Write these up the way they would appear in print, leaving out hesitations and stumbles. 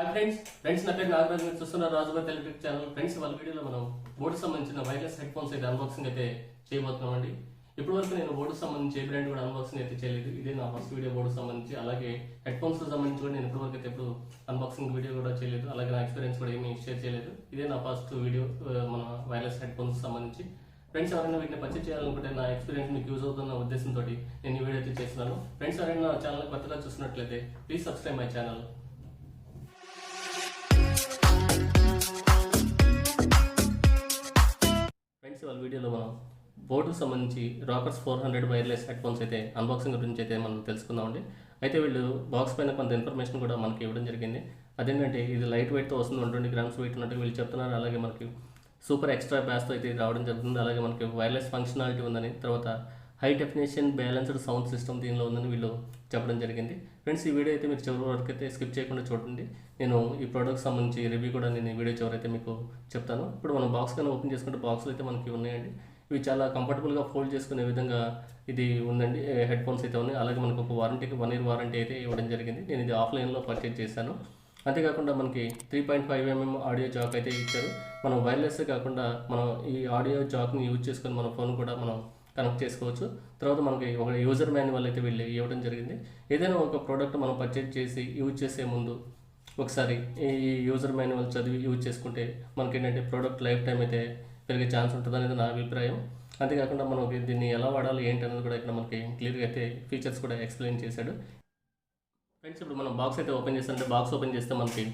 Hi friends నా పేరు నాగరాజ్. మీరు చూస్తున్న రాజుభాయ్ తెలుగు ఛానల్. ఫ్రెండ్స్ వాళ్ళ వీడియోలో మనం బోర్డుకి సంబంధించిన వైర్లెస్ హెడ్ ఫోన్స్ అయితే అన్బాక్సింగ్ అయితే చేయబోతున్నాం అండి. ఇప్పటి వరకు నేను బోర్డుకి సంబంధించి ఏ బ్రాండ్ కూడా అన్బాక్సింగ్ అయితే చేయలేదు. ఇదే నా ఫస్ట్ వీడియో బోర్డుకి సంబంధించి. అలాగే హెడ్ ఫోన్స్ సంబంధించి కూడా నేను ఇప్పటివరకు అయితే ఎప్పుడు అన్బాక్సింగ్ వీడియో కూడా చేయలేదు. అలాగే నా ఎక్స్పీరియన్స్ కూడా ఏమీ షేర్ చేయలేదు. ఇదే నా ఫస్ట్ వీడియో మన వైర్లెస్ హెడ్ ఫోన్స్ సంబంధించి. ఫ్రెండ్స్ ఎవరైనా వీటిని పర్చేజ్ చేయాలనుకుంటే నా ఎక్స్పీరియన్స్ మీకు యూజ్ అవుతున్న ఉద్దేశంతో నేను ఈ వీడియో అయితే చేస్తున్నాను. ఫ్రెండ్స్ ఎవరైనా నా ఛానల్ కొత్తగా చూసినట్లయితే please subscribe my channel. Friends వాళ్ళ వీడియోలో మనం బోర్డుకు సంబంధించి Rockerz400 వైర్లెస్ హెడ్ ఫోన్స్ అయితే అన్బాక్సింగ్ గురించి అయితే మనం తెలుసుకుందామండి. అయితే వీళ్ళు బాక్స్ పైన కొంత ఇన్ఫర్మేషన్ కూడా మనకి ఇవ్వడం జరిగింది. అదేంటంటే ఇది లైట్ వెయిట్తో వస్తుంది, 120 గ్రామ్స్ వెయిట్ ఉన్నట్టు వీళ్ళు చెప్తున్నారు. అలాగే మనకి సూపర్ ఎక్స్ట్రా బ్యాస్తో అయితే రావడం జరుగుతుంది. అలాగే మనకి వైర్లెస్ ఫంక్షనాలిటీ ఉందని, తర్వాత high definition balanced sound system దీనిలో ఉందని వీళ్ళు చెప్పడం జరిగింది. ఫ్రెండ్స్ ఈ వీడియో అయితే మీరు చివరి వరకు అయితే స్కిప్ చేయకుండా చూడండి. నేను ఈ ప్రోడక్ట్ సంబంధించి రివ్యూ కూడా నేను ఈ వీడియో చివరైతే మీకు చెప్తాను. ఇప్పుడు మనం బాక్స్ కన్నా ఓపెన్ చేసుకుంటే బాక్స్లో అయితే మనకి ఉన్నాయండి. ఇవి చాలా కంఫర్టబుల్గా ఫోల్డ్ చేసుకునే విధంగా ఇది ఉందండి. హెడ్ ఫోన్స్ అయితే ఉన్నాయి. అలాగే మనకు ఒక వారంటీకి 1 year వారంటీ అయితే ఇవ్వడం జరిగింది. నేను ఇది ఆఫ్లైన్లో పర్చేజ్ చేశాను. అంతేకాకుండా మనకి 3.5mm ఆడియో జాక్ అయితే ఇచ్చారు. మనం వైర్లెస్ కాకుండా మనం ఈ ఆడియో జాక్ని యూజ్ చేసుకొని మన ఫోన్ కూడా మనం కనెక్ట్ చేసుకోవచ్చు. తర్వాత మనకి ఒక యూజర్ మాన్యువల్ అయితే వీళ్ళు ఇవ్వడం జరిగింది. ఏదైనా ఒక ప్రోడక్ట్ మనం పర్చేజ్ చేసి యూజ్ చేసే ముందు ఒకసారి ఈ యూజర్ మాన్యువల్ చదివి యూజ్ చేసుకుంటే మనకి ఏంటంటే ప్రోడక్ట్ లైఫ్ టైం అయితే పెరిగే ఛాన్స్ ఉంటుంది అనేది నా అభిప్రాయం. అంతేకాకుండా మనం దీన్ని ఎలా వాడాలి ఏంటి అనేది కూడా ఇక్కడ మనకి క్లియర్గా అయితే ఫీచర్స్ కూడా ఎక్స్ప్లెయిన్ చేశాడు. ఫ్రెండ్స్ ఇప్పుడు మనం బాక్స్ అయితే ఓపెన్ చేస్తుంటే బాక్స్ ఓపెన్ చేస్తే మనకి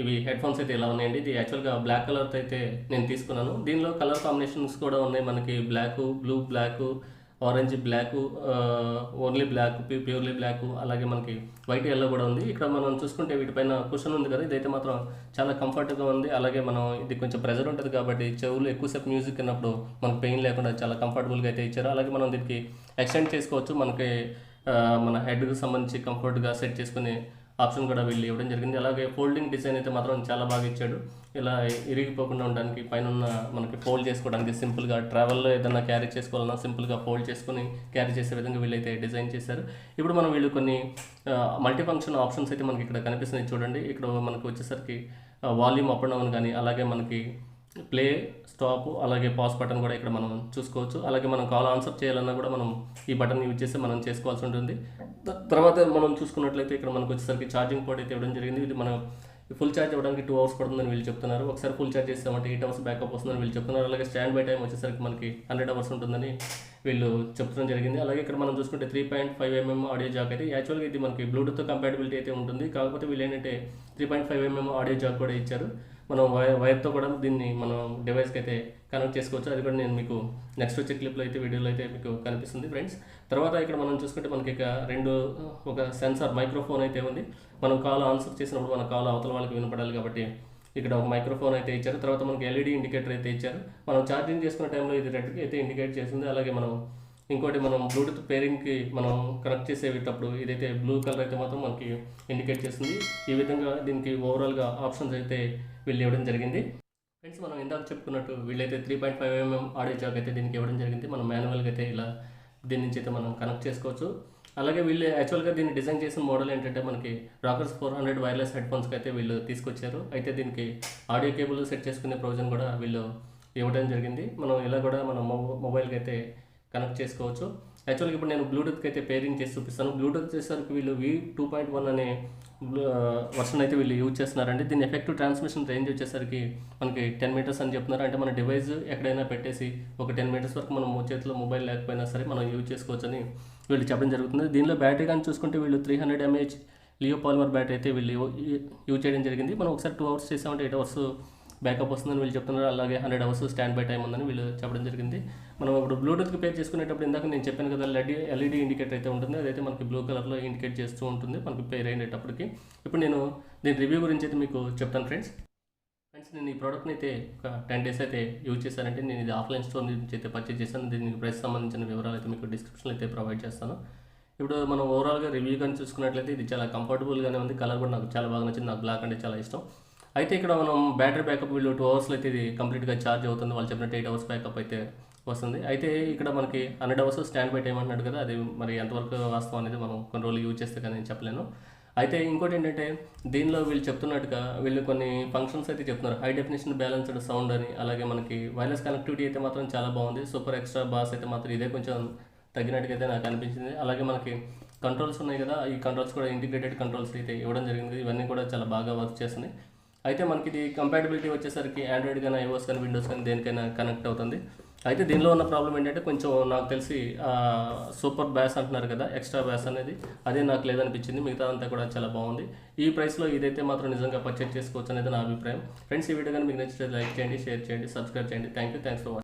ఇవి హెడ్ ఫోన్స్ అయితే ఇలా ఉన్నాయండి. ఇది యాక్చువల్గా బ్లాక్ కలర్తో అయితే నేను తీసుకున్నాను. దీనిలో కలర్ కాంబినేషన్స్ కూడా ఉన్నాయి. మనకి black, blue, black, orange, black, only black, purely black, అలాగే మనకి వైట్, ఎల్లో కూడా ఉంది. ఇక్కడ మనం చూసుకుంటే వీటిపైన కుషన్ ఉంది కదా, ఇదైతే మాత్రం చాలా కంఫర్ట్గా ఉంది. అలాగే మనం ఇది కొంచెం ప్రెజర్ ఉంటుంది కాబట్టి చెవులు ఎక్కువసేపు మ్యూజిక్ విన్నప్పుడు మనకు పెయిన్ లేకుండా చాలా కంఫర్టబుల్గా అయితే ఇచ్చారు. అలాగే మనం దీనికి ఎక్స్టెండ్ చేసుకోవచ్చు. మనకి మన హెడ్కి సంబంధించి కంఫర్ట్గా సెట్ చేసుకునే ఆప్షన్ కూడా వీళ్ళు ఇవ్వడం జరిగింది. అలాగే ఫోల్డింగ్ డిజైన్ అయితే మాత్రం చాలా బాగా ఇచ్చాడు. ఇలా ఇరిగిపోకుండా ఉండడానికి పైన మనకి ఫోల్డ్ చేసుకోవడానికి సింపుల్గా ట్రావెల్లో ఏదైనా క్యారీ చేసుకోవాలన్నా సింపుల్గా ఫోల్డ్ చేసుకుని క్యారీ చేసే విధంగా వీళ్ళైతే డిజైన్ చేశారు. ఇప్పుడు మనం వీళ్ళు కొన్ని మల్టీ ఫంక్షన్ ఆప్షన్స్ అయితే మనకి ఇక్కడ కనిపిస్తున్నాయి చూడండి. ఇక్కడ మనకు వచ్చేసరికి వాల్యూమ్ అప్ అండ్ డౌన్ కానీ, అలాగే మనకి ప్లే, స్టాప్, అలాగే పాజ్ బటన్ కూడా ఇక్కడ మనం చూసుకోవచ్చు. అలాగే మనం కాల్ ఆన్సర్ చేయాలన్నా కూడా మనం ఈ బటన్ యూజ్ చేసి మనం చేసుకోవాల్సి ఉంటుంది. తర్వాత మనం చూసుకున్నట్లయితే ఇక్కడ మనకు వచ్చేసరికి ఛార్జింగ్ పోర్ట్ అయితే ఇవ్వడం జరిగింది. ఇది మనం ఫుల్ ఛార్జ్ అవ్వడానికి 2 hours పడుతుందని వీళ్ళు చెప్తున్నారు. ఒకసారి ఫుల్ ఛార్జ్ చేస్తామంటే 8 hours బ్యాకప్ వస్తుందని వీళ్ళు చెప్తున్నారు. అలాగే స్టాండ్ బై టైం వచ్చేసరికి మనకి 100 hours ఉంటుందని వీళ్ళు చెప్పడం జరిగింది. అలాగే ఇక్కడ మనం చూసుకుంటే 3.5mm ఆడియో జాక్ అయితే యాక్చువల్గా ఇది మనకి బ్లూటూత్ కంపాటబిలిటీ అయితే ఉంటుంది. కాకపోతే వీళ్ళు ఏంటంటే 3.5mm ఆడియో జాక్ కూడా ఇచ్చారు. మనం వైర్తో కూడా దీన్ని మనం డివైస్కి అయితే కనెక్ట్ చేసుకోవచ్చు. అది కూడా నేను మీకు నెక్స్ట్ వచ్చే క్లిప్లో అయితే వీడియోలో అయితే మీకు కనిపిస్తుంది ఫ్రెండ్స్. తర్వాత ఇక్కడ మనం చూసుకుంటే మనకి ఇక ఒక సెన్సార్ మైక్రోఫోన్ అయితే ఉంది. మనం కాల్ ఆన్సర్ చేసినప్పుడు మన కాల్ అవతల వాళ్ళకి వినపడాలి కాబట్టి ఇక్కడ ఒక మైక్రోఫోన్ అయితే ఇచ్చారు. తర్వాత మనకి LED ఇండికేటర్ అయితే ఇచ్చారు. మనం ఛార్జింగ్ చేసుకునే టైంలో ఇది రెడ్కి అయితే ఇండికేట్ చేస్తుంది. అలాగే మనం ఇంకోటి మనం బ్లూటూత్ పేరింగ్కి మనం కనెక్ట్ చేసేటప్పుడు ఇదైతే బ్లూ కలర్ అయితే మాత్రం మనకి ఇండికేట్ చేస్తుంది. ఈ విధంగా దీనికి ఓవరాల్గా ఆప్షన్స్ అయితే వీళ్ళు ఇవ్వడం జరిగింది. ఫ్రెండ్స్ మనం ఇందాక చెప్పుకున్నట్టు వీళ్ళైతే 3.5mm ఆడియో జాక్ అయితే దీనికి ఇవ్వడం జరిగింది. మనం మాన్యువల్గా అయితే ఇలా దీని నుంచి అయితే మనం కనెక్ట్ చేసుకోవచ్చు. అలాగే వీళ్ళు యాక్చువల్గా దీన్ని డిజైన్ చేసిన మోడల్ ఏంటంటే మనకి Rockerz400 వైర్లెస్ హెడ్ ఫోన్స్కి అయితే వీళ్ళు తీసుకొచ్చారు. అయితే దీనికి ఆడియో కేబుల్ సెట్ చేసుకునే ప్రొవిజన్ కూడా వీళ్ళు ఇవ్వడం జరిగింది. మనం ఇలా కూడా మన మొబైల్కి అయితే కనెక్ట్ చేసుకోవచ్చు. యాక్చువల్గా ఇప్పుడు నేను బ్లూటూత్కి అయితే పేరింగ్ చేసి చూపిస్తాను. బ్లూటూత్ వచ్చేసరికి వీళ్ళు V2.1 అనే వర్షన్ అయితే వీళ్ళు యూజ్ చేస్తున్నారండి. దీని ఎఫెక్టివ్ ట్రాన్స్మిషన్ రేంజ్ వచ్చేసరికి మనకి 10 meters అని చెప్తున్నారు. అంటే మన డివైస్ ఎక్కడైనా పెట్టేసి ఒక 10 meters వరకు మనం చేతిలో మొబైల్ లేకపోయినా సరే మనం యూజ్ చేసుకోవచ్చు అని వీళ్ళు చెప్పడం జరుగుతుంది. దీనిలో బ్యాటరీ కానీ చూసుకుంటే వీళ్ళు 300 mAh లియో పాలిమర్ బ్యాటరీ అయితే వీళ్ళు యూజ్ చేయడం జరిగింది. మనం ఒకసారి 2 hours చేసామంటే 8 hours బ్యాకప్ వస్తుందని వీళ్ళు చెప్తున్నారు. అలాగే 100 hours స్టాండ్ బై టైం ఉందని వీళ్ళు చెప్పడం జరిగింది. మనం ఇప్పుడు బ్లూటూత్కి పేర్ చేసుకునేటప్పుడు ఇందాక నేను చెప్పాను కదా, LED ఇండికేటర్ అయితే ఉంటుంది. అదైతే మనకి బ్లూ కలర్లో ఇండికేట్ చేస్తూ ఉంటుంది మనకి పేర్ అయినప్పటికీ. ఇప్పుడు నేను దీని రివ్యూ గురించి అయితే మీకు చెప్తాను ఫ్రెండ్స్. నేను ఈ ప్రోడక్ట్ని అయితే ఒక 10 days అయితే యూజ్ చేశానంటే నేను ఇది ఆఫ్లైన్ స్టోర్ నుంచి అయితే పర్చేజ్ చేశాను. దీనికి ప్రైస్ సంబంధించిన వివరాలు అయితే మీకు డిస్క్రిప్షన్లో అయితే ప్రొవైడ్ చేస్తాను. ఇప్పుడు మనం ఓవరాల్గా రివ్యూ కానీ చూసుకున్నట్లయితే ఇది చాలా కంఫర్టబుల్గానే ఉంది. కలర్ కూడా నాకు చాలా బాగా నచ్చింది. నాకు బ్లాక్ అంటే చాలా ఇష్టం. అయితే ఇక్కడ మనం బ్యాటరీ బ్యాకప్ వీళ్ళు 2 hours అయితే ఇది కంప్లీట్గా ఛార్జ్ అవుతుంది. వాళ్ళు చెప్పినట్టు 8 hours బ్యాకప్ అయితే వస్తుంది. అయితే ఇక్కడ మనకి 100 hours స్టాండ్ బై టైం అంటున్నాడు కదా, అది మరి ఎంతవరకు వాస్తవం అనేది మనం కొన్ని రోజులు యూజ్ చేస్తే కానీ నేను చెప్పలేను. అయితే ఇంకోటి ఏంటంటే దీనిలో వీళ్ళు చెప్తున్నట్టుగా వీళ్ళు కొన్ని ఫంక్షన్స్ అయితే చెప్తున్నారు. హై డెఫినేషన్ బ్యాలెన్స్డ్ సౌండ్ అని, అలాగే మనకి వైర్లెస్ కనెక్టివిటీ అయితే మాత్రం చాలా బాగుంది. సూపర్ ఎక్స్ట్రా బాస్ అయితే మాత్రం ఇదే కొంచెం తగ్గినట్టుగా అయితే నాకు అనిపించింది. అలాగే మనకి కంట్రోల్స్ ఉన్నాయి కదా, ఈ కంట్రోల్స్ కూడా ఇంటిగ్రేటెడ్ కంట్రోల్స్ అయితే ఇవ్వడం జరిగింది. ఇవన్నీ కూడా చాలా బాగా వర్క్ చేస్తున్నాయి. అయితే మనకి ఇది కంపాటబిలిటీ వచ్చేసరికి ఆండ్రాయిడ్ కానీ, ఐఓఎస్ కానీ, విండోస్ కానీ దేనికైనా కనెక్ట్ అవుతుంది. అయితే దీనిలో ఉన్న ప్రాబ్లం ఏంటంటే కొంచెం నాకు తెలిసి సూపర్ బ్యాస్ అంటున్నారు కదా, ఎక్స్ట్రా బ్యాస్ అనేది అదే నాకు లేదనిపించింది. మిగతా అంతా కూడా చాలా బాగుంది. ఈ ప్రైస్లో ఇదైతే మాత్రం నిజంగా పర్చేజ్ చేసుకోవచ్చు అనేది నా అభిప్రాయం. ఫ్రెండ్స్, ఈ వీడియో కానీ మీకు నచ్చితే లైక్ చేయండి, షేర్ చేయండి, సబ్స్క్రైబ్ చేయండి. Thank you for watching.